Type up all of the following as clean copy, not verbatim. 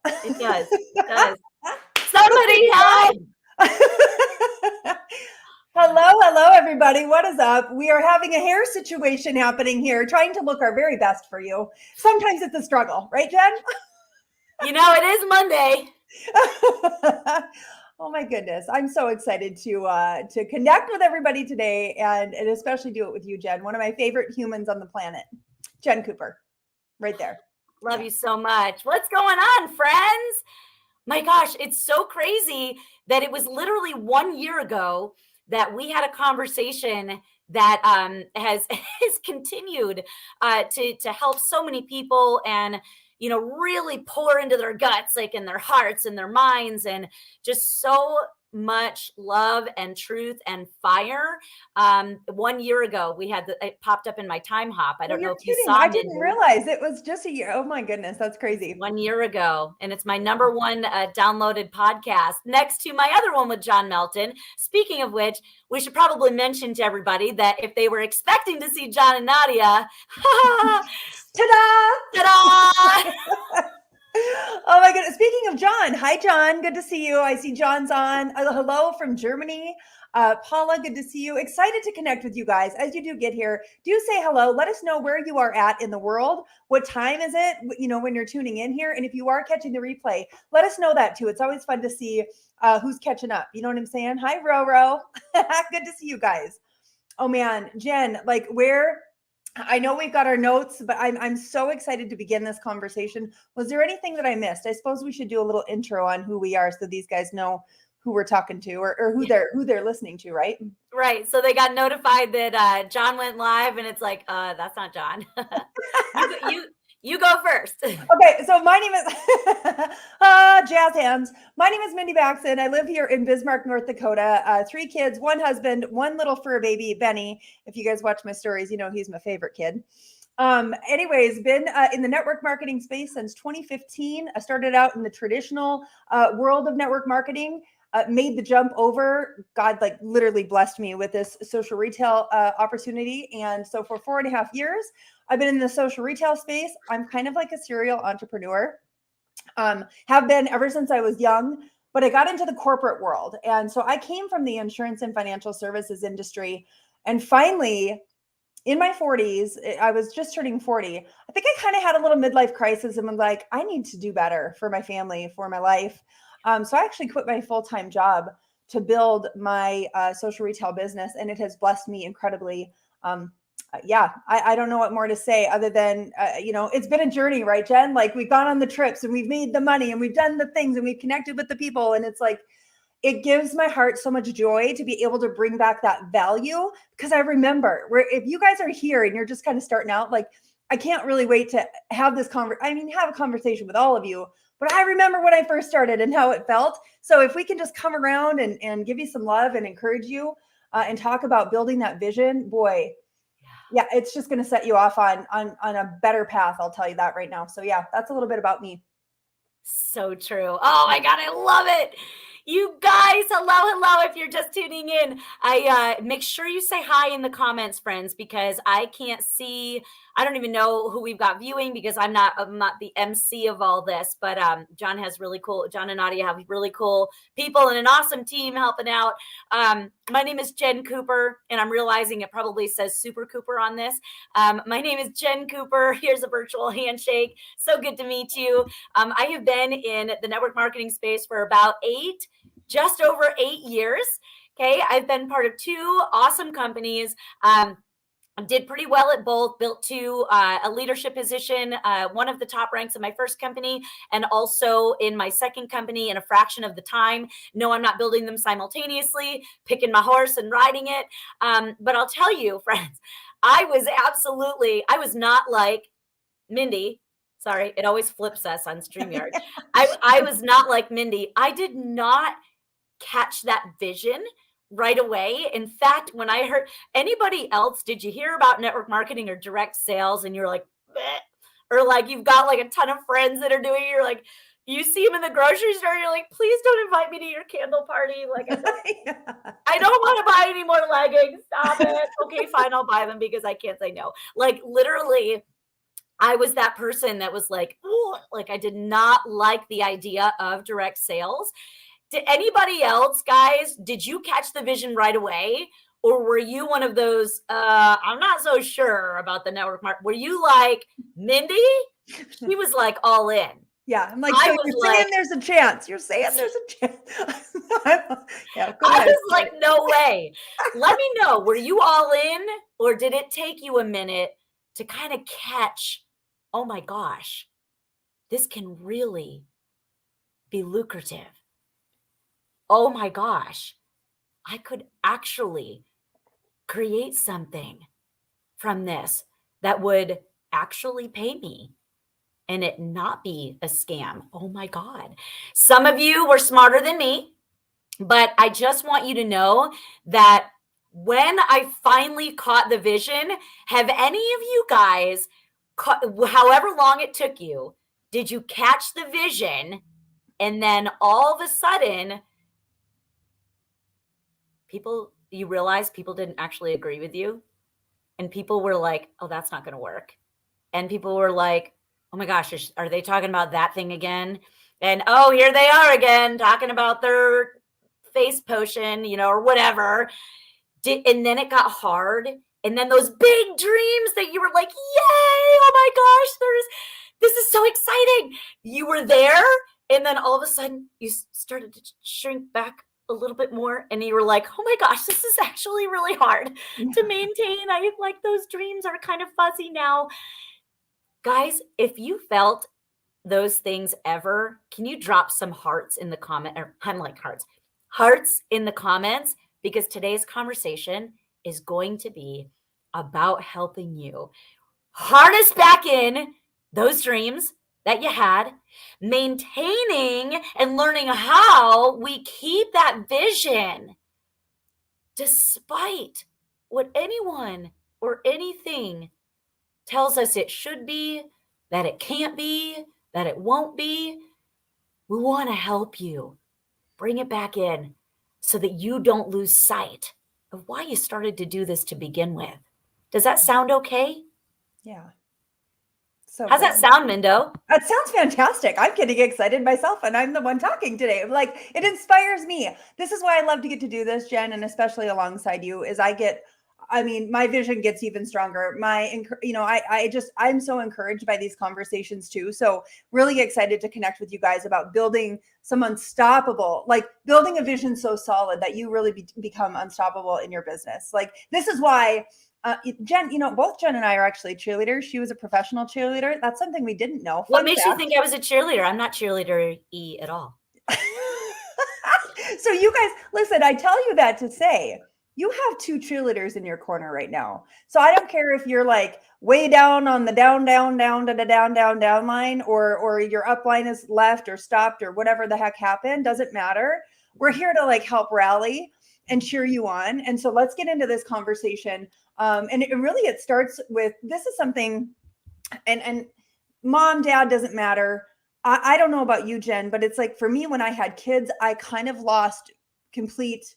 It does. It does. Somebody help! Hello, everybody. What is up? We are having a hair situation happening here, trying to look our very best for you. Sometimes it's a struggle, right, Jen? It is Monday. Oh my goodness. I'm so excited to connect with everybody today and especially do it with you, Jen, one of my favorite humans on the planet. Jenn Cooper. Right there. Love you so much. What's going on, friends? My gosh, it's so crazy that it was literally 1 year ago that we had a conversation that has continued to help so many people and really pour into their guts, like in their hearts and their minds, and just so much love and truth and fire. 1 year ago, it popped up in my time hop. I don't know if you saw. I didn't realize it was just a year. Oh my goodness, that's crazy. 1 year ago, and it's my number one downloaded podcast, next to my other one with John Melton. Speaking of which, we should probably mention to everybody that if they were expecting to see John and Nadia, ta-da! Ta-da! Oh my goodness. Speaking of John, hi, John. Good to see you. I see John's on. Hello from Germany. Paula, good to see you. Excited to connect with you guys. As you do get here, do say hello. Let us know where you are at in the world. What time is it, when you're tuning in here? And if you are catching the replay, let us know that too. It's always fun to see who's catching up. You know what I'm saying? Hi, Roro. Good to see you guys. Oh man, Jen, I know we've got our notes, but I'm so excited to begin this conversation. Was there anything that I missed? I suppose we should do a little intro on who we are so these guys know who we're talking to or who they're listening to, right? Right. So they got notified that John went live, and it's like, that's not John. You go first. Okay, so my name is jazz hands. My name is Mindy Backsen. I live here in Bismarck, North Dakota. 3 kids, 1 husband, 1 little fur baby, Benny. If you guys watch my stories, you know he's my favorite kid. Anyways, been in the network marketing space since 2015. I started out in the traditional world of network marketing. Made the jump over. God, literally blessed me with this social retail opportunity. And so for 4.5 years, I've been in the social retail space. I'm kind of like a serial entrepreneur. Have been ever since I was young, but I got into the corporate world. And so I came from the insurance and financial services industry. And finally, in my 40s, I was just turning 40. I think I kind of had a little midlife crisis and was like, I need to do better for my family, for my life. So I actually quit my full-time job to build my social retail business, and it has blessed me incredibly. I don't know what more to say other than, it's been a journey, right, Jen? Like we've gone on the trips and we've made the money and we've done the things and we've connected with the people. And it's like, it gives my heart so much joy to be able to bring back that value, because I remember if you guys are here and you're just kind of starting out, like I can't really wait to have this have a conversation with all of you. But I remember when I first started and how it felt. So if we can just come around and give you some love and encourage you and talk about building that vision, boy, yeah, it's just going to set you off on a better path. I'll tell you that right now. So yeah, that's a little bit about me. So true. Oh my God, I love it. You guys, hello. If you're just tuning in, I make sure you say hi in the comments, friends, because I can't see. I don't even know who we've got viewing because I'm not the MC of all this. But John and Nadia have really cool people and an awesome team helping out. My name is Jenn Cooper, and I'm realizing it probably says Super Cooper on this. My name is Jenn Cooper. Here's a virtual handshake. So good to meet you. I have been in the network marketing space for about just over 8 years. Okay. I've been part of 2 awesome companies. Did pretty well at both, built to a leadership position, one of the top ranks in my first company, and also in my second company in a fraction of the time. No, I'm not building them simultaneously, picking my horse and riding it. But I'll tell you, friends, I was not like Mindy. Sorry, it always flips us on StreamYard. I was not like Mindy. I did not catch that vision right away. In fact, when I heard anybody else, did you hear about network marketing or direct sales? And you're like, bleh. Or like you've got like a ton of friends that are doing it. You're like, you see them in the grocery store. You're like, please don't invite me to your candle party. Like, I don't want to buy any more leggings. Stop it. Okay, fine. I'll buy them because I can't say no. Like literally, I was that person that was like, ooh, like I did not like the idea of direct sales. Did anybody else, guys, did you catch the vision right away? Or were you one of those, I'm not so sure about the network market. Were you like, Mindy? She was like all in. Yeah, I'm like, I so was you're like, saying there's a chance. You're saying there's a chance. Yeah, go I ahead. was like, no way. Let me know, were you all in or did it take you a minute to kind of catch, oh my gosh, this can really be lucrative. Oh my gosh, I could actually create something from this that would actually pay me and it not be a scam. Oh my God. Some of you were smarter than me, but I just want you to know that when I finally caught the vision, have any of you guys, however long it took you, did you catch the vision and then all of a sudden you realize people didn't actually agree with you and people were like, oh, that's not going to work. And people were like, oh my gosh, are they talking about that thing again? And oh, here they are again talking about their face potion, or whatever. And then it got hard. And then those big dreams that you were like, yay, oh my gosh, this is so exciting. You were there. And then all of a sudden you started to shrink back a little bit more. And you were like, oh my gosh, this is actually really hard to maintain. I like those dreams are kind of fuzzy now. Guys, if you felt those things ever, can you drop some hearts in the comment, or I'm like hearts in the comments, because today's conversation is going to be about helping you harness back in those dreams that you had, maintaining and learning how we keep that vision despite what anyone or anything tells us it should be, that it can't be, that it won't be. We want to help you bring it back in so that you don't lose sight of why you started to do this to begin with. Does that sound okay? Yeah. So how's that sound, Mindo? That sounds fantastic. I'm getting excited myself, and I'm the one talking today. Like, it inspires me. This is why I love to get to do this, Jen, and especially alongside you. My vision gets even stronger. I'm so encouraged by these conversations too. So really excited to connect with you guys about building some unstoppable, like building a vision so solid that you really become unstoppable in your business. Like, this is why Jen, both Jen and I are actually cheerleaders. She was a professional cheerleader. That's something we didn't know. What makes you think I was a cheerleader? I'm not cheerleader-y at all. So you guys, listen, I tell you that to say, you have two cheerleaders in your corner right now. So I don't care if you're like way down on the down to the down line, or your up line is left or stopped or whatever the heck happened. Doesn't matter. We're here to like help rally and cheer you on. And so let's get into this conversation. And it starts with, this is something, and mom, dad, doesn't matter. I don't know about you, Jen, but it's like for me, when I had kids, I kind of lost complete,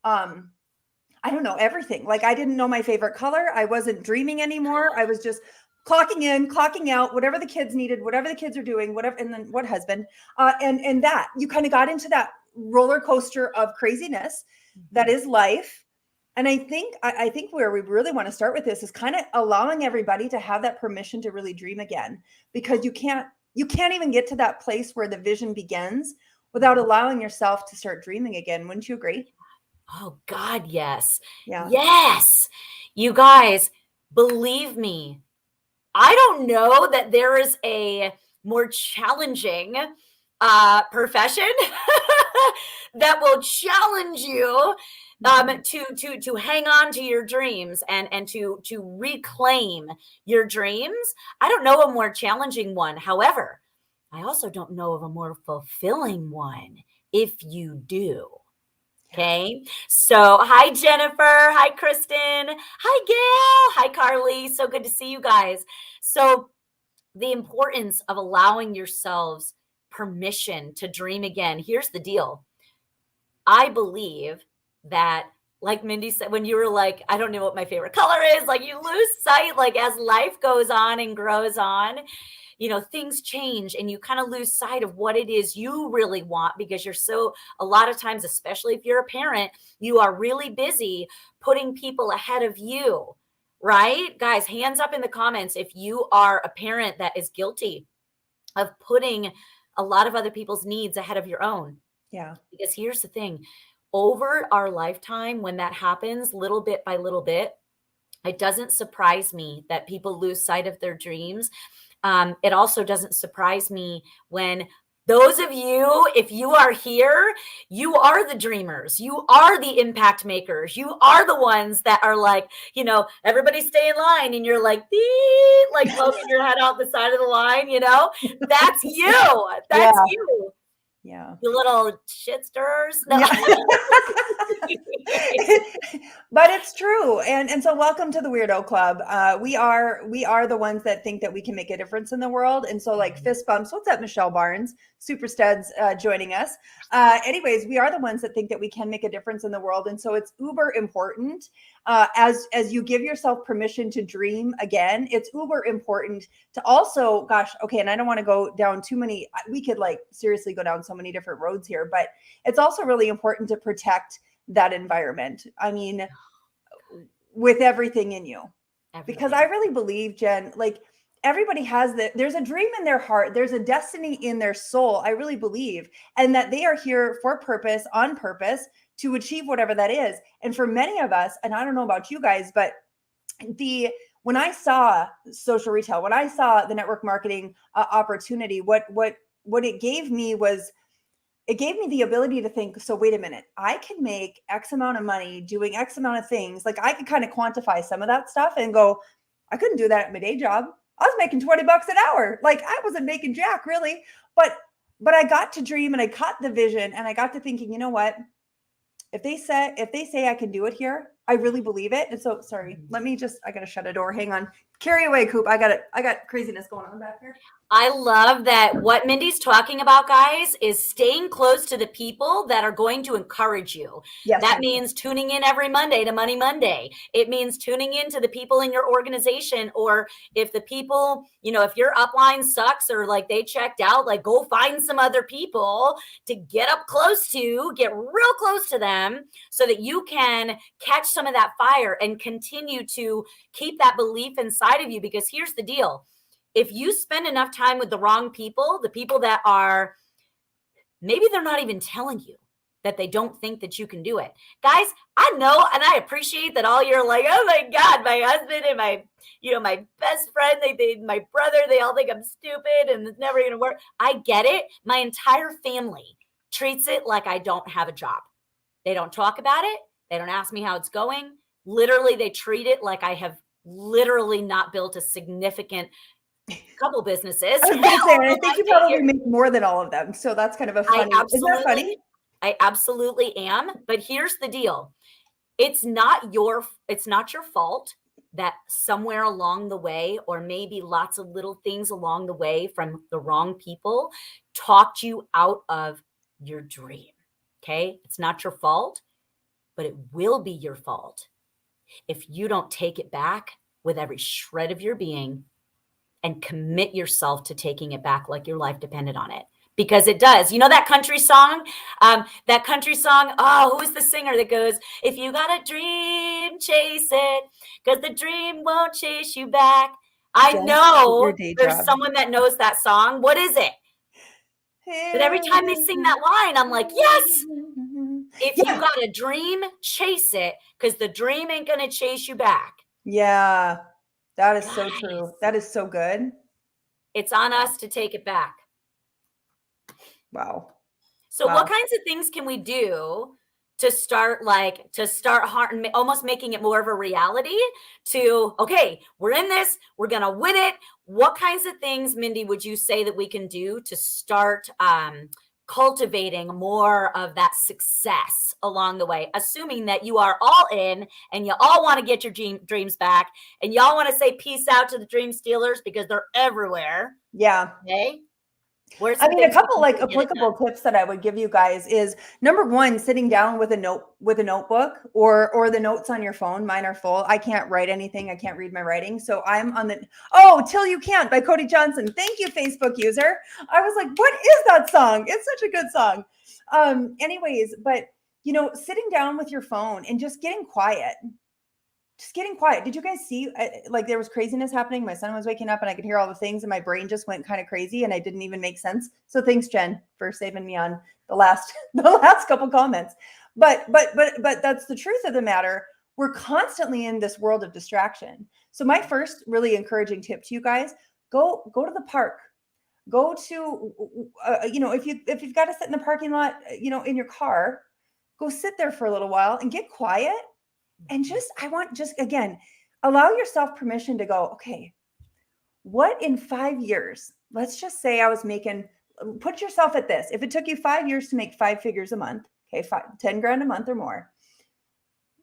I don't know, everything. Like, I didn't know my favorite color. I wasn't dreaming anymore. I was just clocking in, clocking out, whatever the kids needed, whatever the kids are doing, whatever. And then what husband, and that you kind of got into that roller coaster of craziness that is life. And I think where we really want to start with this is kind of allowing everybody to have that permission to really dream again, because you can't even get to that place where the vision begins without allowing yourself to start dreaming again. Wouldn't you agree? Oh God, yes. Yeah. Yes. You guys, believe me, I don't know that there is a more challenging profession that will challenge you to hang on to your dreams and to reclaim your dreams. I don't know a more challenging one. However, I also don't know of a more fulfilling one if you do. Okay. So hi, Jennifer. Hi, Kristen. Hi, Gail. Hi, Carly. So good to see you guys. So the importance of allowing yourselves permission to dream again. Here's the deal. I believe that like Mindy said, when you were like, I don't know what my favorite color is, like you lose sight, like as life goes on and grows on, you know, things change and you kind of lose sight of what it is you really want because you're so, a lot of times, especially if you're a parent, you are really busy putting people ahead of you, right? Guys, hands up in the comments if you are a parent that is guilty of putting a lot of other people's needs ahead of your own. Yeah. Because here's the thing, over our lifetime, when that happens little bit by little bit, it doesn't surprise me that people lose sight of their dreams. It also doesn't surprise me when those of you, if you are here, you are the dreamers. You are the impact makers. You are the ones that are like, you know, everybody stay in line and you're like, beep, like poking your head out the side of the line, you know, that's you. That's Yeah. you. Yeah. You little shit stirrers. No. Yeah. But it's true. And so welcome to the Weirdo Club. We are the ones that think that we can make a difference in the world. And so like fist bumps. What's up, Michelle Barnes? Super studs joining us. Anyways, we are the ones that think that we can make a difference in the world. And so it's uber important as you give yourself permission to dream again, it's uber important to also, gosh, okay, and I don't want to go down too many, we could like seriously go down so many different roads here, but it's also really important to protect that environment. I mean, with everything in you. Because I really believe, Jen, like everybody has there's a dream in their heart, there's a destiny in their soul. I really believe, and that they are here for purpose, on purpose, to achieve whatever that is. And for many of us, and I don't know about you guys, but when I saw social retail, when I saw the network marketing opportunity, what it gave me was, it gave me the ability to think, so wait a minute, I can make X amount of money doing X amount of things. Like I could kind of quantify some of that stuff and go, I couldn't do that at my day job. I was making $20 an hour. Like I wasn't making jack really, but I got to dream and I caught the vision and I got to thinking, you know what? If they say I can do it here, I really believe it. And so, sorry, I got to shut a door. Hang on. Carry away, Coop. I got craziness going on back here. I love that what Mindy's talking about, guys, is staying close to the people that are going to encourage you. Yes, that means tuning in every Monday to Money Monday. It means tuning in to the people in your organization, or if the people, you know, if your upline sucks or like they checked out, like go find some other people to get up close to, get real close to them so that you can catch some of that fire and continue to keep that belief inside of you. Because here's the deal. If you spend enough time with the wrong people, the people that are, maybe they're not even telling you that they don't think that you can do it. Guys, I know, and I appreciate that all you're like, oh my God, my husband and my best friend, my brother, they all think I'm stupid and it's never going to work. I get it. My entire family treats it like I don't have a job. They don't talk about it. They don't ask me how it's going. Literally, they treat it like I have literally not built a significant couple businesses. I was going to say, I think you probably make more than all of them. So that's kind of a funny. Is that funny? I absolutely am. But here's the deal. It's not your fault that somewhere along the way, or maybe lots of little things along the way from the wrong people, talked you out of your dream. Okay. It's not your fault, but it will be your fault if you don't take it back with every shred of your being and commit yourself to taking it back like your life depended on it. Because it does. You know that country song? Oh, who is the singer that goes, if you got a dream, chase it, because the dream won't chase you back. I know there's someone that knows that song. What is it? But every time they sing that line, I'm like, yes. If you got a dream, chase it, because the dream ain't going to chase you back. Yeah. That is so true. That is so good. It's on us to take it back. Wow. So what kinds of things can we do to start almost making it more of a reality to, okay, we're in this, we're going to win it. What kinds of things, Mindy, would you say that we can do to start cultivating more of that success along the way, assuming that you are all in and you all want to get your dreams back and y'all want to say peace out to the dream stealers because they're everywhere. Yeah. Okay. Where's I some mean, a things we couple can like do to get it done? applicable tips that I would give you guys is number one, sitting down with a notebook or the notes on your phone. Mine are full. I can't write anything. I can't read my writing. So I'm on the Till You Can't by Cody Johnson. Thank you, Facebook user. I was like, what is that song? It's such a good song. Anyways, but sitting down with your phone and just getting quiet. Just getting quiet. Did you guys see like there was craziness happening? My son was waking up and I could hear all the things and my brain just went kind of crazy and I didn't even make sense. So thanks, Jen, for saving me on the last couple comments. But that's the truth of the matter. We're constantly in this world of distraction. So my first really encouraging tip to you guys, go to the park. Go to if you've got to sit in the parking lot, in your car, go sit there for a little while and get quiet. And again, allow yourself permission to go, okay, what in 5 years, let's just say put yourself at this. If it took you 5 years to make 5 figures a month, okay, 10 grand a month or more,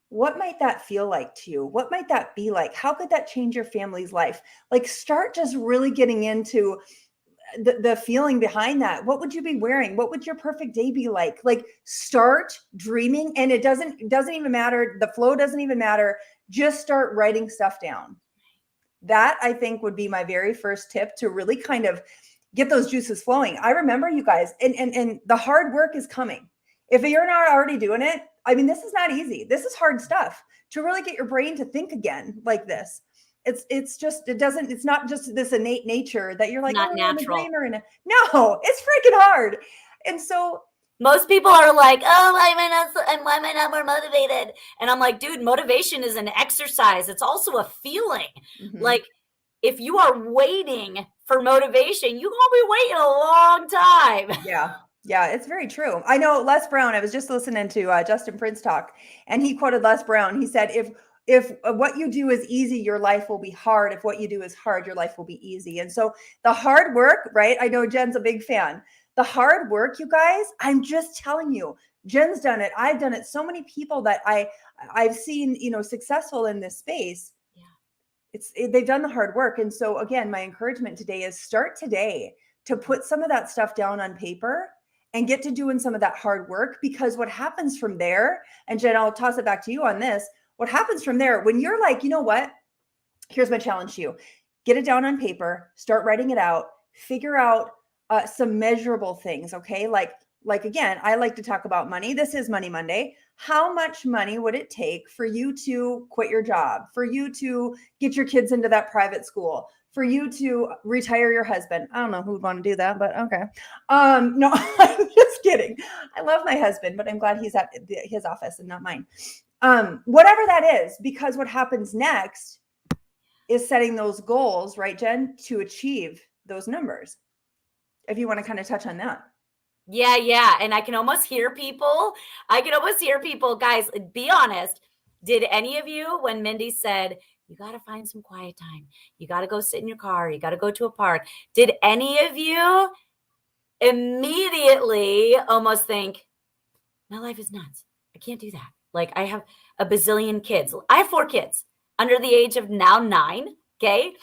what might that feel like to you? What might that be like? How could that change your family's life? Like start just really getting into the feeling behind that. What would you be wearing? What would your perfect day be like? Like start dreaming, and it doesn't even matter. The flow doesn't even matter. Just start writing stuff down. That I think would be my very first tip to really kind of get those juices flowing. I remember you guys, and the hard work is coming. If you're not already doing it, I mean, this is not easy. This is hard stuff to really get your brain to think again like this. It's not just this innate nature that you're like, Not I'm a natural. dreamer. No, it's freaking hard. And so most people are like, oh, why am I not more motivated? And I'm like, dude, motivation is an exercise. It's also a feeling. Like if you are waiting for motivation, you're going to be waiting a long time. Yeah, it's very true. I know Les Brown, I was just listening to Justin Prince talk, and he quoted Les Brown. He said, if what you do is easy, your life will be hard. If what you do is hard, your life will be easy. And so the hard work, right? I know Jen's a big fan. The hard work, you guys, I'm just telling you, Jen's done it. I've done it. So many people that I've seen, successful in this space. They've done the hard work. And so again, my encouragement today is start today to put some of that stuff down on paper and get to doing some of that hard work, because what happens from there, and Jen, I'll toss it back to you on this. What happens from there, when you're like, you know what, here's my challenge to you, get it down on paper, start writing it out, figure out some measurable things. Okay. Like again, I like to talk about money. This is Money Monday. How much money would it take for you to quit your job, for you to get your kids into that private school, for you to retire your husband? I don't know who would want to do that, but okay. No, I'm just kidding. I love my husband, but I'm glad he's at his office and not mine. Whatever that is, because what happens next is setting those goals, right, Jen, to achieve those numbers. If you want to kind of touch on that. Yeah. And I can almost hear people. Guys, be honest. Did any of you, when Mindy said, you got to find some quiet time, you got to go sit in your car, you got to go to a park, did any of you immediately almost think, my life is nuts, I can't do that? Like, I have a bazillion kids. I have 4 kids under the age of now 9. Okay.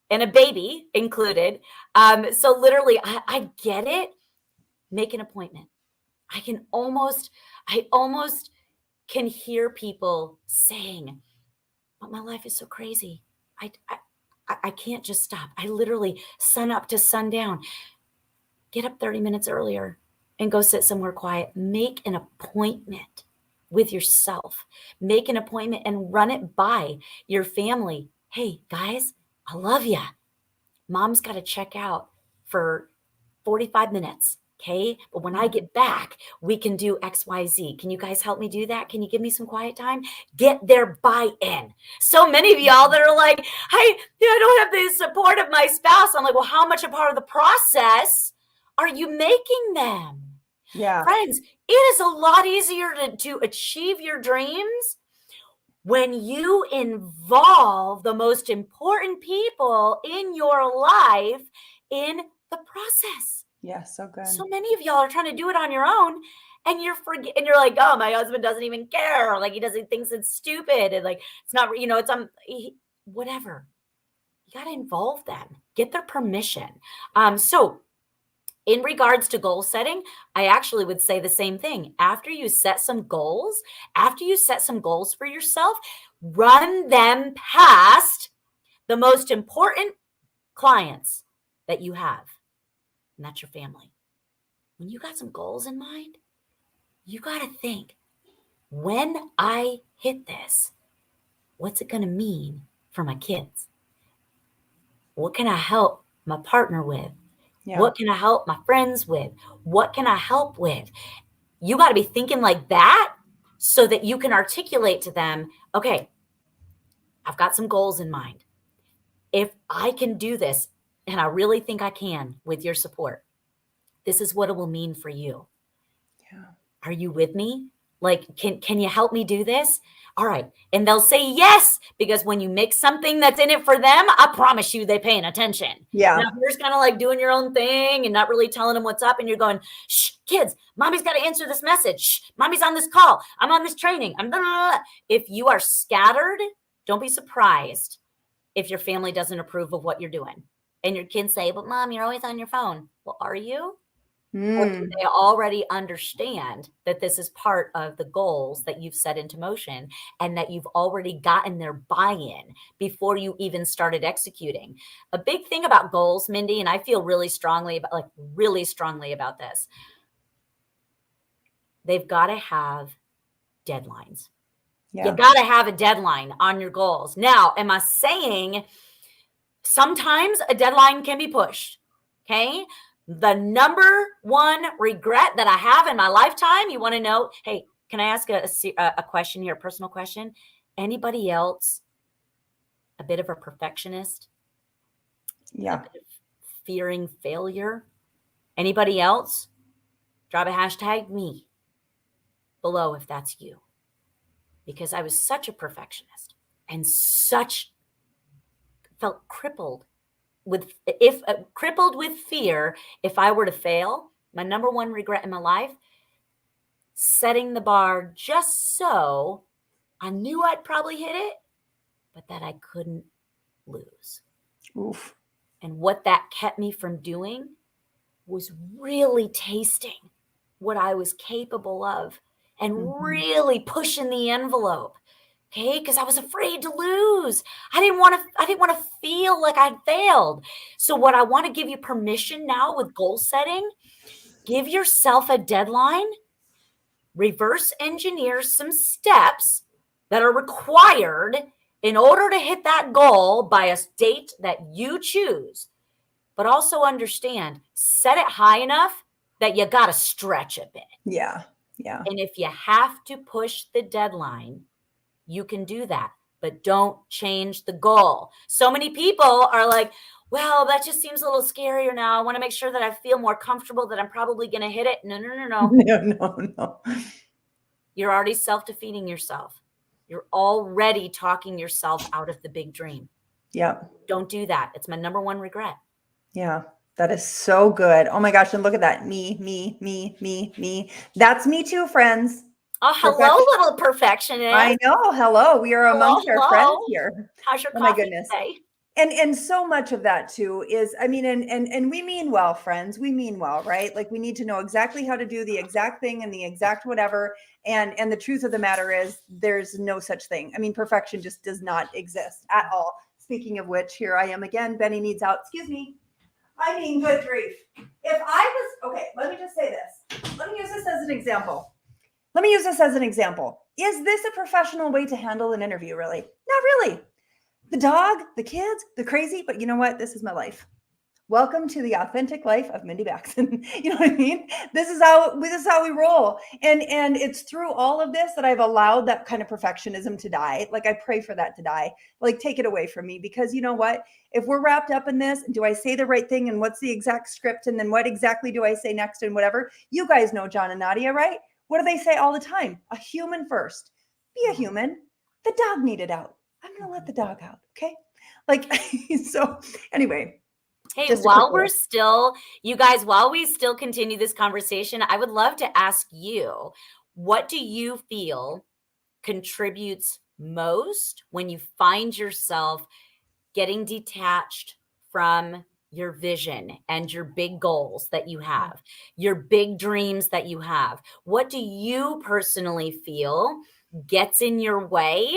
And a baby included. So literally I get it. Make an appointment. I almost can hear people saying, but my life is so crazy. I can't just stop. I literally sun up to sundown. Get up 30 minutes earlier and go sit somewhere quiet. Make an appointment with yourself. Make an appointment and run it by your family. Hey, guys, I love you. Mom's got to check out for 45 minutes. Okay. But when I get back, we can do XYZ. Can you guys help me do that? Can you give me some quiet time? Get their buy-in. So many of y'all that are like, hey, I don't have the support of my spouse. I'm like, well, how much a part of the process are you making them? Yeah. Friends, it is a lot easier to achieve your dreams when you involve the most important people in your life in the process. Yeah, so good. So many of y'all are trying to do it on your own, and you're like, oh, my husband doesn't even care. Like, he thinks it's stupid, and like, it's not, it's whatever. You got to involve them, get their permission. So In regards to goal setting, I actually would say the same thing. After you set some goals, for yourself, run them past the most important clients that you have, and that's your family. When you got some goals in mind, you got to think, when I hit this, what's it going to mean for my kids? What can I help my partner with? Yeah. What can I help my friends with? What can I help with? You got to be thinking like that so that you can articulate to them, okay, I've got some goals in mind. If I can do this, and I really think I can with your support, this is what it will mean for you. Yeah. Are you with me? Like, can you help me do this? All right. And they'll say yes, because when you make something that's in it for them, I promise you they're paying attention. Yeah. Now, if you're just kind of like doing your own thing and not really telling them what's up, and you're going, shh, kids, mommy's got to answer this message. Shh, mommy's on this call. I'm on this training. I'm blah, blah, blah. If you are scattered, don't be surprised if your family doesn't approve of what you're doing. And your kids say, but mom, you're always on your phone. Well, are you? Or do they already understand that this is part of the goals that you've set into motion and that you've already gotten their buy-in before you even started executing? A big thing about goals, Mindy, and I feel really strongly about this. They've got to have deadlines. Yeah. You got to have a deadline on your goals. Now, am I saying sometimes a deadline can be pushed? Okay. The number one regret that I have in my lifetime, you want to know, hey, can I ask a question here, a personal question? Anybody else a bit of a perfectionist? Yeah. A bit of fearing failure? Anybody else? Drop a hashtag me below if that's you. Because I was such a perfectionist and felt crippled with fear if I were to fail. My number one regret in my life, setting the bar just so I knew I'd probably hit it, but that I couldn't lose. Oof. And what that kept me from doing was really tasting what I was capable of and really pushing the envelope. Okay, because I was afraid to lose. I didn't want to feel like I'd failed. So what I want to give you permission now with goal setting, give yourself a deadline, reverse engineer some steps that are required in order to hit that goal by a date that you choose. But also understand, set it high enough that you got to stretch a bit. Yeah. Yeah. And if you have to push the deadline, you can do that, but don't change the goal. So many people are like, well, that just seems a little scarier now. I want to make sure that I feel more comfortable that I'm probably going to hit it. No. No. You're already self-defeating yourself. You're already talking yourself out of the big dream. Yeah. Don't do that. It's my number one regret. Yeah. That is so good. Oh my gosh. And look at that. Me. That's me too, friends. Oh, hello, little perfectionist. I know. Hello. We are amongst our friends here. How's your coffee my goodness today? And so much of that too is, I mean, and we mean well, friends. We mean well, right? Like we need to know exactly how to do the exact thing and the exact whatever. And the truth of the matter is there's no such thing. I mean, perfection just does not exist at all. Speaking of which, here I am again. Benny needs out. Excuse me. I mean, good grief. If I was, okay, let me just say this. Let me use this as an example. Is this a professional way to handle an interview, really? Not really. The dog, the kids, the crazy, but you know what? This is my life. Welcome to the authentic life of Mindy Backsen. You know what I mean? This is how we roll. And it's through all of this that I've allowed that kind of perfectionism to die. Like I pray for that to die. Like take it away from me, because you know what? If we're wrapped up in this, do I say the right thing? And what's the exact script? And then what exactly do I say next and whatever? You guys know John and Nadia, right? What do they say all the time? A human first. Be a human. The dog needed out. I'm going to let the dog out. Okay. Like, so anyway. Hey, while we still continue this conversation, I would love to ask you, what do you feel contributes most when you find yourself getting detached from your vision and your big goals that you have, your big dreams that you have, what do you personally feel gets in your way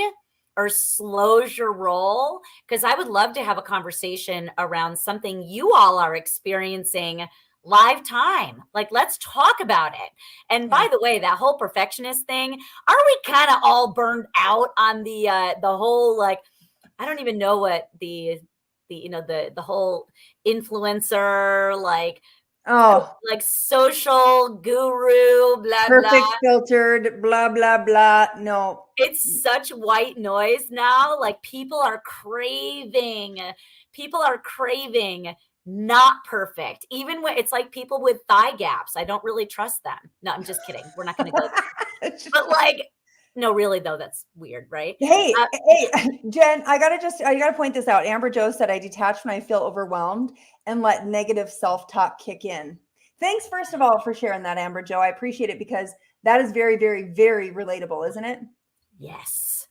or slows your roll? Because I would love to have a conversation around something you all are experiencing live time. Like, let's talk about it. And by the way, that whole perfectionist thing, are we kind of all burned out on the whole, like, I don't even know what the the whole influencer, like, Oh, like social guru, blah blah. perfect filtered, blah, blah, blah. No. It's such white noise now. Like, people are craving not perfect. Even when it's like people with thigh gaps, I don't really trust them. No, I'm just kidding. We're not going to go there. But like, no, really though, that's weird, right? Hey, Jen, I gotta point this out. Amber Joe said I detach when I feel overwhelmed and let negative self-talk kick in. Thanks, first of all, for sharing that, Amber Joe. I appreciate it because that is very, very, very relatable, isn't it? Yes,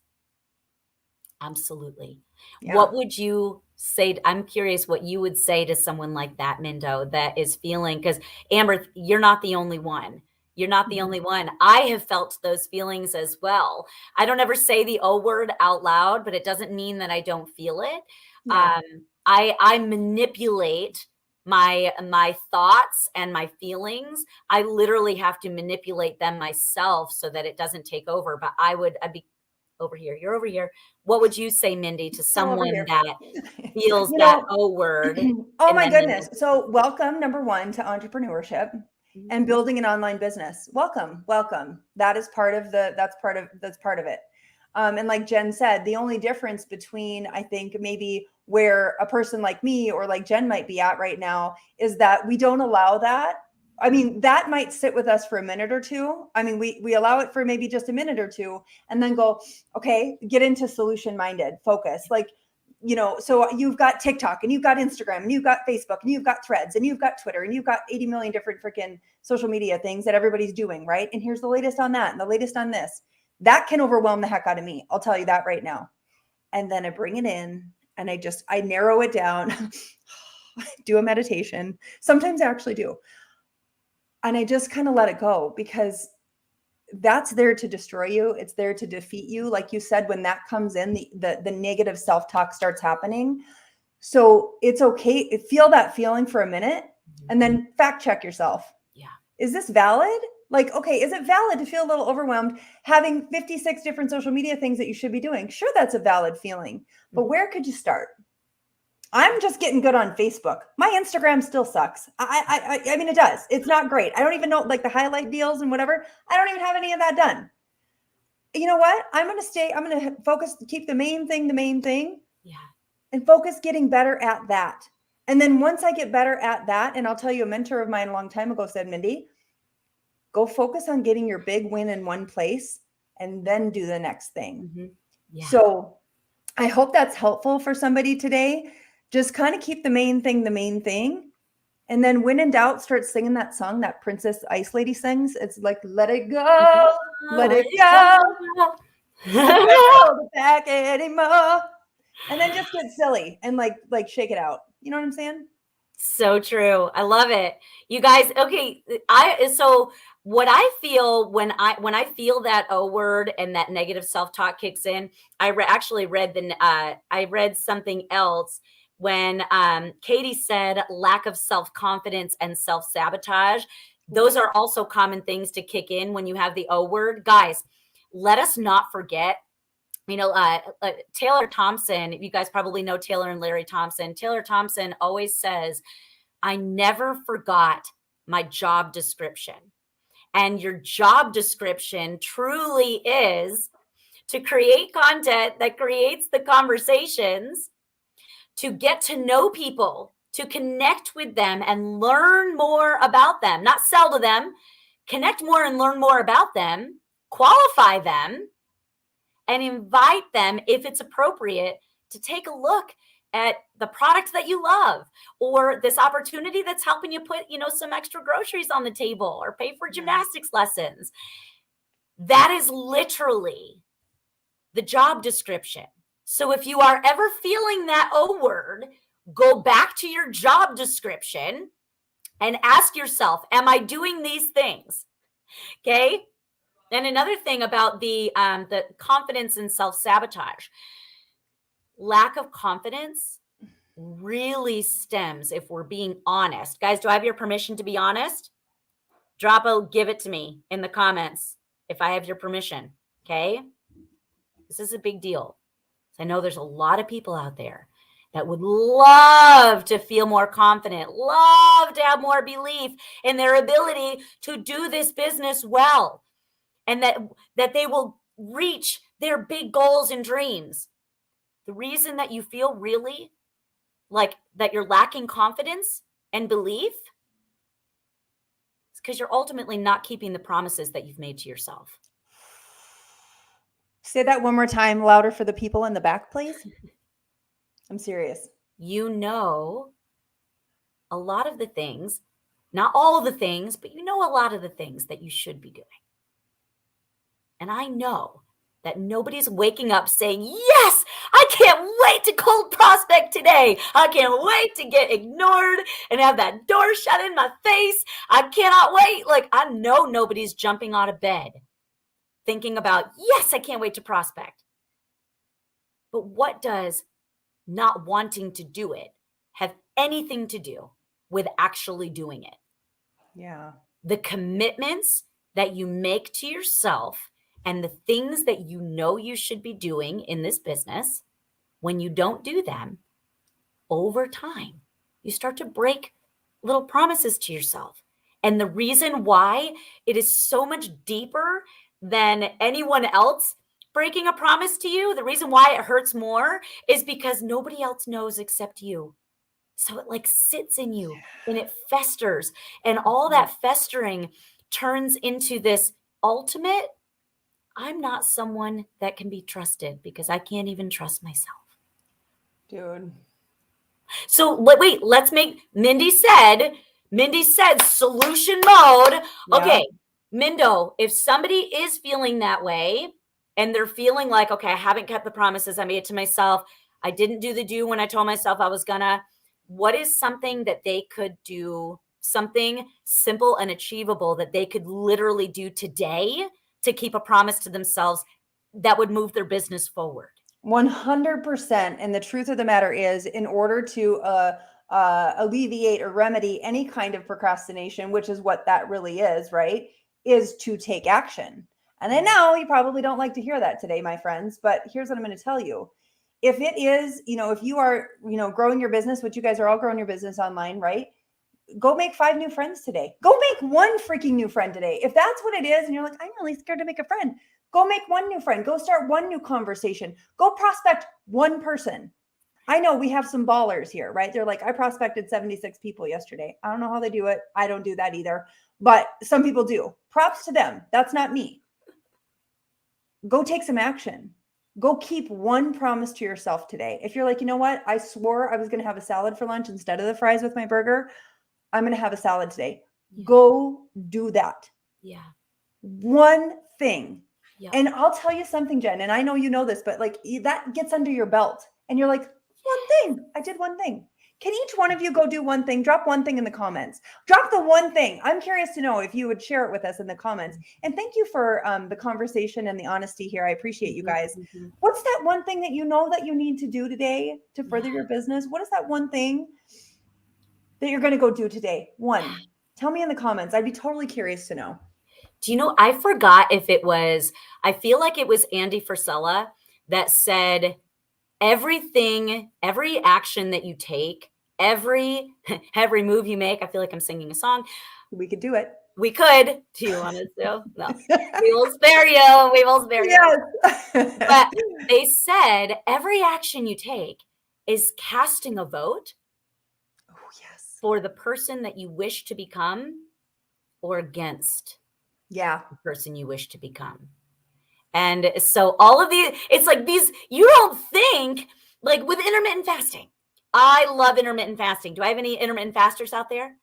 absolutely. Yeah. What would you say? I'm curious what you would say to someone like that, Mindo, that is feeling, because Amber, you're not the only one. You're not the only one. I have felt those feelings as well. I don't ever say the O word out loud, but it doesn't mean that I don't feel it. Yeah. I manipulate my thoughts and my feelings. I literally have to manipulate them myself so that it doesn't take over. But I'd be over here. You're over here. What would you say, Mindy, to I'm over someone here. that feels You that know, O word? oh And my then goodness. So welcome, number one, to entrepreneurship and building an online business. Welcome, welcome. That's part of it. And like Jen said, the only difference between, I think, maybe where a person like me or like Jen might be at right now is that we don't allow that. I mean, that might sit with us for a minute or two. I mean, we allow it for maybe just a minute or two and then go, okay, get into solution minded focus. Like, so you've got TikTok and you've got Instagram and you've got Facebook and you've got Threads and you've got Twitter and you've got 80 million different freaking social media things that everybody's doing, right? And here's the latest on that and the latest on this. That can overwhelm the heck out of me. I'll tell you that right now. And then I bring it in and I narrow it down, do a meditation. Sometimes I actually do. And I just kind of let it go because that's there to destroy you. It's there to defeat you. Like you said, when that comes in, the negative self-talk starts happening. So it's okay. Feel that feeling for a minute and then fact check yourself. Yeah. Is this valid? Like, okay, is it valid to feel a little overwhelmed having 56 different social media things that you should be doing? Sure, that's a valid feeling, but where could you start? I'm just getting good on Facebook. My Instagram still sucks. I mean, it does. It's not great. I don't even know, like, the highlight deals and whatever. I don't even have any of that done. You know what? I'm going to focus, keep the main thing. Yeah. And focus getting better at that. And then once I get better at that, and I'll tell you, a mentor of mine a long time ago said, Mindy, go focus on getting your big win in one place and then do the next thing. Mm-hmm. Yeah. So I hope that's helpful for somebody today. Just kind of keep the main thing. And then when in doubt, start singing that song that Princess Ice Lady sings. It's like, let it go, let it go. I can't hold it back anymore. And then just get silly and like shake it out. You know what I'm saying? So true. I love it. You guys, okay, so what I feel when I feel that O word and that negative self-talk kicks in, I actually read I read something else when Katie said lack of self-confidence and self-sabotage. Those are also common things to kick in when you have the O word. Guys, let us not forget, Taylor Thompson, you guys probably know Taylor and Larry Thompson. Taylor Thompson always says, I never forgot my job description. And your job description truly is to create content that creates the conversations, to get to know people, to connect with them and learn more about them, not sell to them, connect more and learn more about them, qualify them, and invite them, if it's appropriate, to take a look at the product that you love or this opportunity that's helping you put, some extra groceries on the table or pay for gymnastics lessons. That is literally the job description. So if you are ever feeling that O word, go back to your job description and ask yourself, am I doing these things? Okay. And another thing about the confidence and self-sabotage, lack of confidence really stems, if we're being honest. Guys, do I have your permission to be honest? Give it to me in the comments if I have your permission. Okay. This is a big deal. I know there's a lot of people out there that would love to feel more confident, love to have more belief in their ability to do this business well, and that they will reach their big goals and dreams. The reason that you feel really like that you're lacking confidence and belief is because you're ultimately not keeping the promises that you've made to yourself. Say that one more time, louder for the people in the back, please. I'm serious. You know a lot of the things, not all the things, but you know a lot of the things that you should be doing. And I know that nobody's waking up saying, yes, I can't wait to cold prospect today. I can't wait to get ignored and have that door shut in my face. I cannot wait. Like, I know nobody's jumping out of bed thinking about, yes, I can't wait to prospect. But what does not wanting to do it have anything to do with actually doing it? Yeah. The commitments that you make to yourself and the things that you know you should be doing in this business, when you don't do them, over time, you start to break little promises to yourself. And the reason why it is so much deeper than anyone else breaking a promise to you, the reason why it hurts more is because nobody else knows except you. So it like sits in you and it festers, and all that festering turns into this ultimate, I'm not someone that can be trusted because I can't even trust myself. Dude. So wait, let's make, Mindy said solution mode. Yeah. Okay, Mindo, if somebody is feeling that way and they're feeling like, okay, I haven't kept the promises I made to myself, I didn't do when I told myself I was gonna, what is something that they could do, something simple and achievable that they could literally do today to keep a promise to themselves that would move their business forward? 100%. And the truth of the matter is, in order to alleviate or remedy any kind of procrastination, which is what that really is, right, is to take action. And I know you probably don't like to hear that today, my friends, but here's what I'm going to tell you. If it is, if you are, growing your business, which you guys are all growing your business online, right? Go make 5 new friends today. Go make 1 freaking new friend today. If that's what it is, and you're like, I'm really scared to make a friend, go make 1 new friend. Go start 1 new conversation. Go prospect 1 person. I know we have some ballers here, right? They're like, I prospected 76 people yesterday. I don't know how they do it. I don't do that either, but some people do. Props to them. That's not me. Go take some action. Go keep 1 promise to yourself today. If you're like, you know what? I swore I was going to have a salad for lunch instead of the fries with my burger. I'm going to have a salad today. Yeah. Go do that. Yeah. 1 thing. Yeah. And I'll tell you something, Jen, and I know you know this, but like that gets under your belt and you're like, 1 thing. I did 1 thing. Can each one of you go do 1 thing? Drop 1 thing in the comments. Drop the 1 thing. I'm curious to know if you would share it with us in the comments. And thank you for the conversation and the honesty here. I appreciate you guys. Mm-hmm. What's that 1 thing that you know that you need to do today to further your business? What is that 1 thing that you're going to go do today? 1. Tell me in the comments. I'd be totally curious to know. Do you know, I forgot if it was, I feel like it was Andy Frisella that said, everything, every action that you take, every move you make, I feel like I'm singing a song. We could do it. We could. Do you want us to? No. We will spare you. We will spare you. Yes. But they said every action you take is casting a vote for the person that you wish to become or against the person you wish to become. And so all of these, it's like these, you don't think, like with intermittent fasting. I love intermittent fasting. Do I have any intermittent fasters out there?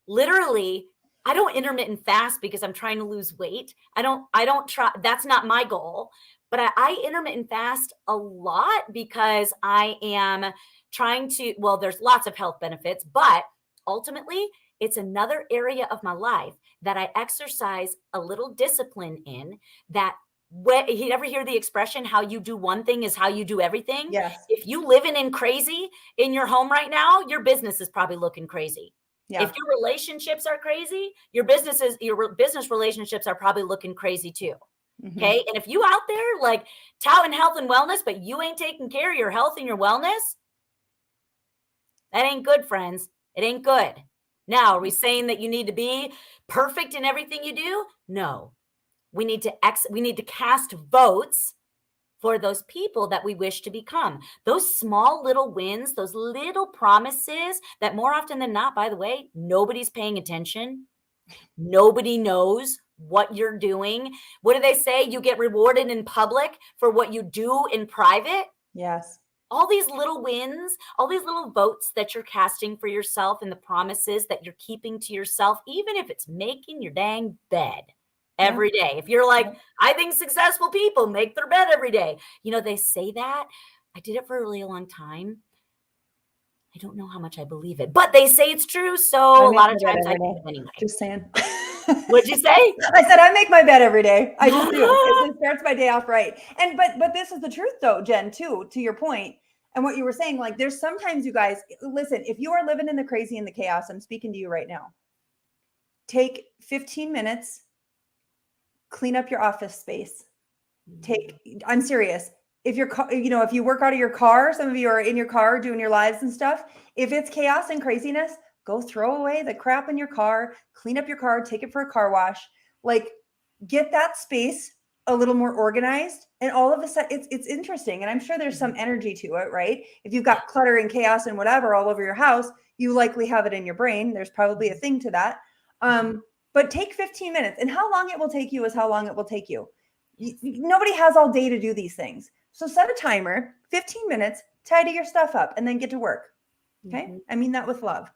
Literally, I don't intermittent fast because I'm trying to lose weight. I don't try, that's not my goal. But I intermittent fast a lot because I am there's lots of health benefits, but ultimately it's another area of my life that I exercise a little discipline in. That you ever hear the expression, how you do one thing is how you do everything? Yes. If you living in crazy in your home right now, your business is probably looking crazy. Yeah. If your relationships are crazy, your business relationships are probably looking crazy too. Mm-hmm. Okay. And if you out there like touting health and wellness, but you ain't taking care of your health and your wellness, that ain't good, friends. It ain't good. Now, are we saying that you need to be perfect in everything you do? No. We need to cast votes for those people that we wish to become. Those small little wins, those little promises that more often than not, by the way, nobody's paying attention. Nobody knows what you're doing. What do they say? You get rewarded in public for what you do in private. Yes. All these little wins, all these little votes that you're casting for yourself and the promises that you're keeping to yourself, even if it's making your dang bed every day. If you're like, I think successful people make their bed every day. You know, they say that. I did it for a really long time. I don't know how much I believe it, but they say it's true. So a lot of times I do it anyway. Just saying. What'd you say? I said I make my bed every day. I just do. It starts my day off right. And but this is the truth though, Jen, too, to your point. And what you were saying, like there's sometimes you guys, listen, if you are living in the crazy and the chaos, I'm speaking to you right now. Take 15 minutes, clean up your office space. I'm serious. If you're, if you work out of your car, some of you are in your car doing your lives and stuff. If it's chaos and craziness, go throw away the crap in your car, clean up your car, take it for a car wash, like get that space a little more organized. And all of a sudden it's interesting. And I'm sure there's some energy to it, right? If you've got clutter and chaos and whatever all over your house, you likely have it in your brain. There's probably a thing to that. But take 15 minutes, and how long it will take you is how long it will take you. Nobody has all day to do these things. So set a timer, 15 minutes, tidy your stuff up, and then get to work. Okay. I mean that with love.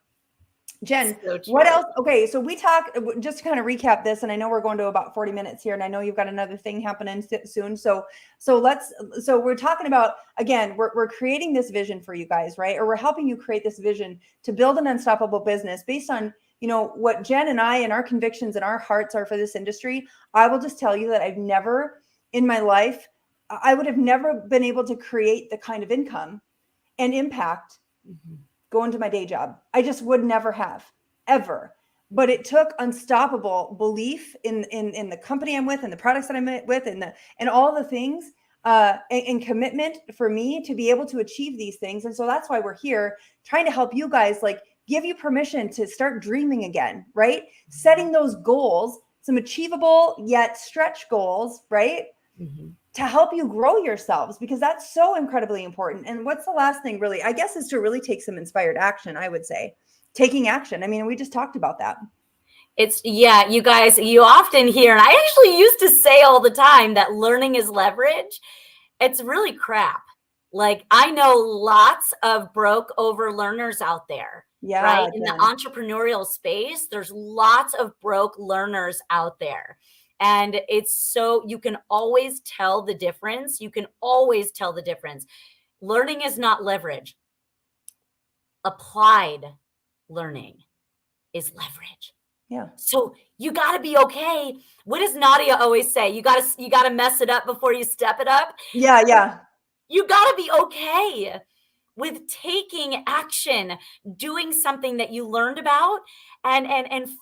Jen, what else? Okay. So we talk, just to kind of recap this, and I know we're going to about 40 minutes here, and I know you've got another thing happening soon. So we're talking about, again, we're creating this vision for you guys, right? Or we're helping you create this vision to build an unstoppable business based on, what Jen and I and our convictions and our hearts are for this industry. I will just tell you that I've never in my life, I would have never been able to create the kind of income and impact going to my day job. I just would never have, ever. But it took unstoppable belief in the company I'm with and the products that I'm with and all the things and commitment for me to be able to achieve these things. And so that's why we're here trying to help you guys, like give you permission to start dreaming again, right? Setting those goals, some achievable yet stretch goals, right? To help you grow yourselves, because that's so incredibly important. And what's the last thing really, I guess, is to really take some inspired action. I would say taking action. I mean, we just talked about that. You guys, you often hear, and I actually used to say all the time that learning is leverage. It's really crap. Like I know lots of broke over learners out there. Yeah, right. In the entrepreneurial space, there's lots of broke learners out there. And it's so you can always tell the difference. You can always tell the difference. Learning is not leverage. Applied learning is leverage. Yeah. So you got to be okay. What does Nadia always say? You got to mess it up before you step it up. Yeah. Yeah. You got to be okay with taking action, doing something that you learned about and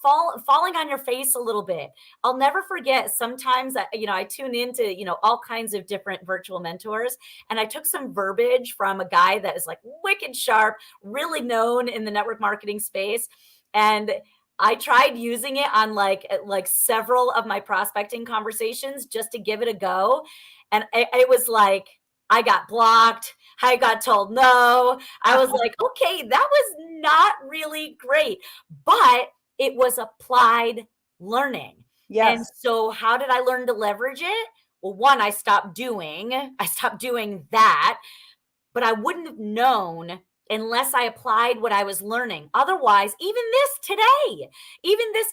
falling on your face a little bit. I'll never forget, sometimes, I tune into, all kinds of different virtual mentors, and I took some verbiage from a guy that is like wicked sharp, really known in the network marketing space. And I tried using it on like several of my prospecting conversations just to give it a go. And it was like, I got blocked. I got told no. I was like, okay, that was not really great, but it was applied learning. Yes. And so how did I learn to leverage it? Well, one, I stopped doing that, but I wouldn't have known unless I applied what I was learning. Otherwise, even this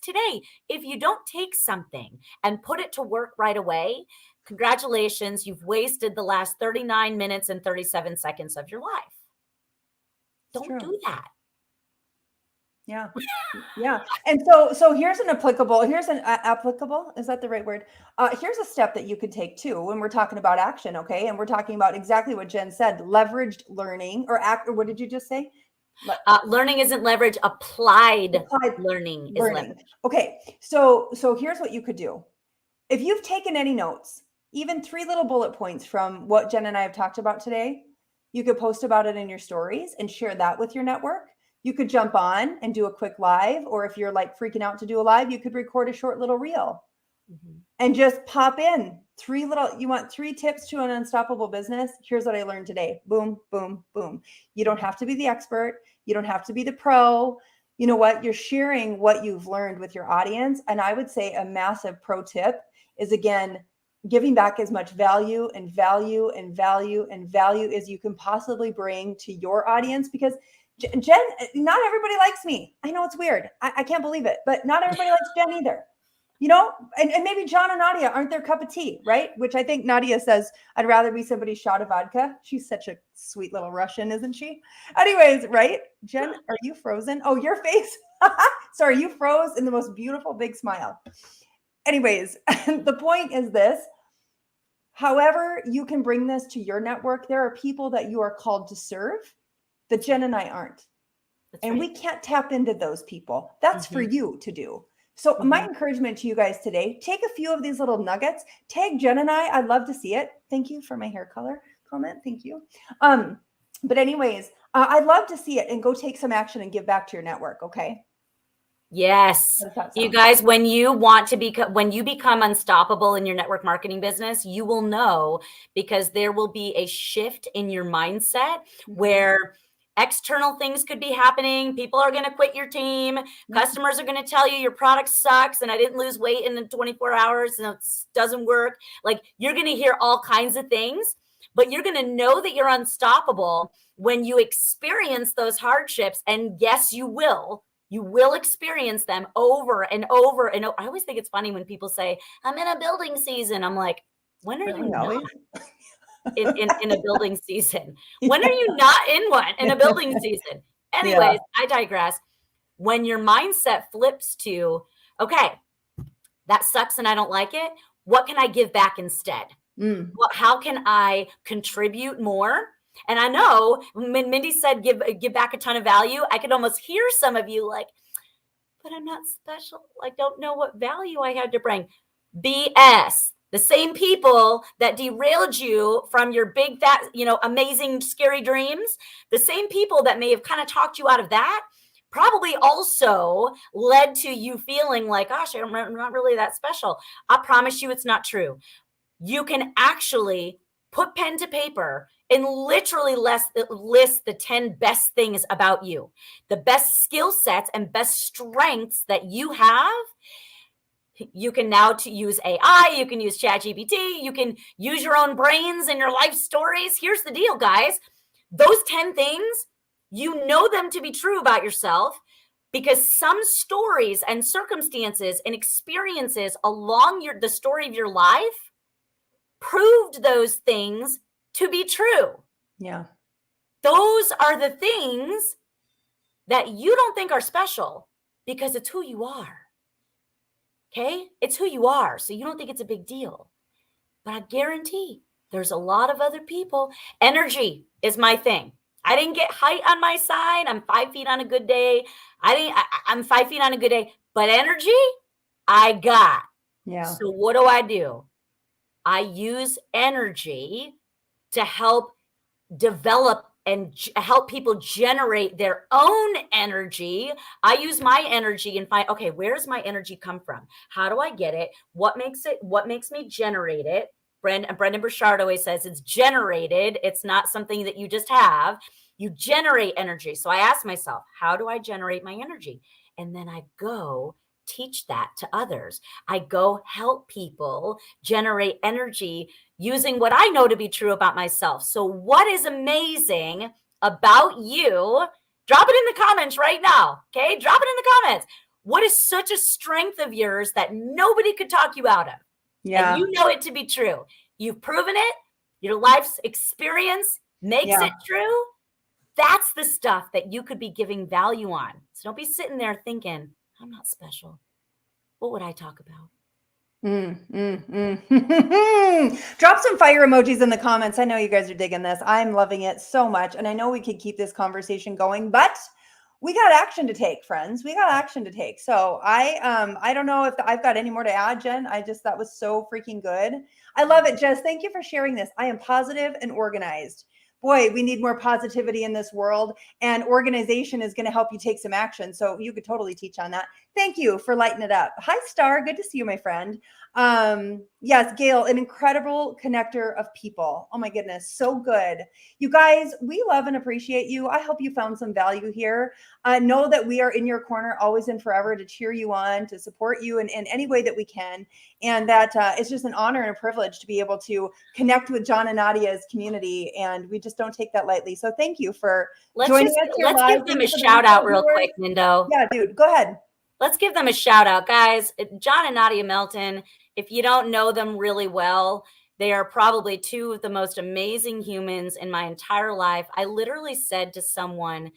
today, if you don't take something and put it to work right away, congratulations, you've wasted the last 39 minutes and 37 seconds of your life. Don't do that. Yeah. Yeah. And so here's an applicable, is that the right word? Here's a step that you could take too when we're talking about action. Okay. And we're talking about exactly what Jen said, leveraged learning or what did you just say? Learning isn't leverage. Applied learning is leverage. Okay. So here's what you could do. If you've taken any notes, even 3 little bullet points from what Jen and I have talked about today, you could post about it in your stories and share that with your network. You could jump on and do a quick live, or if you're like freaking out to do a live, you could record a short little reel and just pop in you want 3 tips to an unstoppable business. Here's what I learned today. Boom, boom, boom. You don't have to be the expert. You don't have to be the pro. You know what? You're sharing what you've learned with your audience. And I would say a massive pro tip is, again, giving back as much value and value and value and value as you can possibly bring to your audience. Because Jen, not everybody likes me. I know it's weird. I can't believe it, but not everybody likes Jen either. You know, and maybe John and Nadia aren't their cup of tea, right? Which I think Nadia says, I'd rather be somebody's shot of vodka. She's such a sweet little Russian, isn't she? Anyways, right? Jen, are you frozen? Oh, your face. Sorry, you froze in the most beautiful big smile. Anyways, the point is this. However you can bring this to your network, there are people that you are called to serve that Jen and I aren't. And we can't tap into those people. That's for you to do. So my encouragement to you guys today, take a few of these little nuggets, tag Jen and I. I'd love to see it. Thank you for my hair color comment. Thank you. But anyways, I'd love to see it and go take some action and give back to your network. Okay. Yes. You guys, when you become unstoppable in your network marketing business, you will know, because there will be a shift in your mindset where external things could be happening. People are going to quit your team. Customers are going to tell you your product sucks and I didn't lose weight in 24 hours and it doesn't work. Like, you're going to hear all kinds of things, but you're going to know that you're unstoppable when you experience those hardships. And yes, you will experience them over and over and over. I always think it's funny when people say, I'm in a building season. I'm like, when are you not in a building season? When are you not in one in a building season? Anyways, I digress. When your mindset flips to, okay, that sucks and I don't like it. What can I give back instead? How can I contribute more? And I know when Mindy said give back a ton of value, I could almost hear some of you like, but I'm not special. I don't know what value I had to bring. BS. The same people that derailed you from your big, fat, amazing, scary dreams, the same people that may have kind of talked you out of that probably also led to you feeling like, gosh, I'm not really that special. I promise you it's not true. You can actually put pen to paper and literally list the 10 best things about you, the best skill sets and best strengths that you have. You can now use AI, you can use ChatGPT, you can use your own brains and your life stories. Here's the deal, guys. Those 10 things, you know them to be true about yourself because some stories and circumstances and experiences along the story of your life proved those things to be true. Yeah. Those are the things that you don't think are special because it's who you are. Okay? It's who you are. So you don't think it's a big deal. But I guarantee there's a lot of other people. Energy is my thing. I didn't get height on my side. I'm 5 feet on a good day. I'm 5 feet on a good day. But energy, I got. Yeah. So what do? I use energy to help develop and help people generate their own energy. I use my energy and find, okay, where's my energy come from? How do I get it? What makes me generate it? Brendan Burchard always says it's generated. It's not something that you just have. You generate energy. So I ask myself, how do I generate my energy? And then I go teach that to others. I go help people generate energy using what I know to be true about myself. So what is amazing about you? Drop it in the comments right now. Okay. Drop it in the comments. What is such a strength of yours that nobody could talk you out of? Yeah. And you know it to be true. You've proven it. Your life's experience makes it true. That's the stuff that you could be giving value on. So don't be sitting there thinking, I'm not special. What would I talk about? Drop some fire emojis in the comments. I know you guys are digging this. I'm loving it so much. And I know we could keep this conversation going, but we got action to take, friends. We got action to take. So I don't know if I've got any more to add, Jen. That was so freaking good. I love it, Jess. Thank you for sharing this. I am positive and organized. Boy, we need more positivity in this world, and organization is going to help you take some action. So you could totally teach on that. Thank you for lighting it up. Hi, Star. Good to see you, my friend. Yes, Gail, an incredible connector of people. Oh my goodness, so good. You guys, we love and appreciate you. I hope you found some value here. Know that we are in your corner always and forever to cheer you on, to support you in any way that we can. And that it's just an honor and a privilege to be able to connect with John and Nadia's community. And we just don't take that lightly. So thank you for joining us here Let's live. give them a shout out real quick, Mindo. Yeah, dude, go ahead. Let's give them a shout out, guys. John and Nadia Melton, if you don't know them really well, they are probably two of the most amazing humans in my entire life. I literally said to someone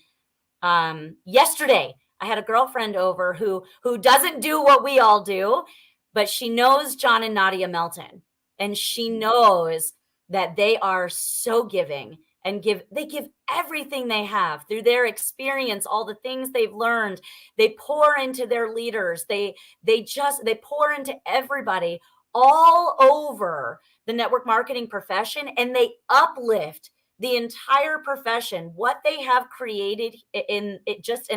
yesterday, I had a girlfriend over who doesn't do what we all do, but she knows John and Nadia Melton, and she knows that they are so giving and they give everything they have through their experience, all the things they've learned. They pour into their leaders. They pour into everybody all over the network marketing profession, and they uplift the entire profession. What they have created in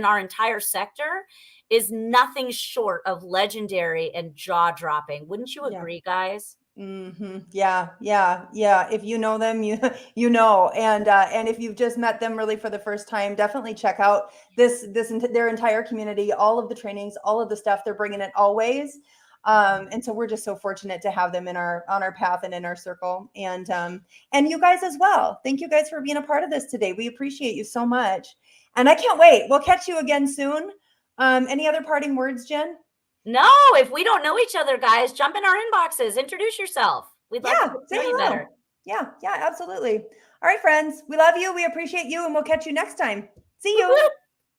our entire sector is nothing short of legendary and jaw-dropping. Wouldn't you agree, guys? Yeah. If you know them, you know, and if you've just met them really for the first time, definitely check out their entire community, all of the trainings, all of the stuff they're bringing it always. And so we're just so fortunate to have them on our path and in our circle, and you guys as well. Thank you guys for being a part of this today. We appreciate you so much, and I can't wait. We'll catch you again soon. Any other parting words, Jen? No, if we don't know each other, guys, jump in our inboxes, introduce yourself. We'd love to get to know you better. Yeah, absolutely. All right, friends, we love you. We appreciate you, and we'll catch you next time. See you.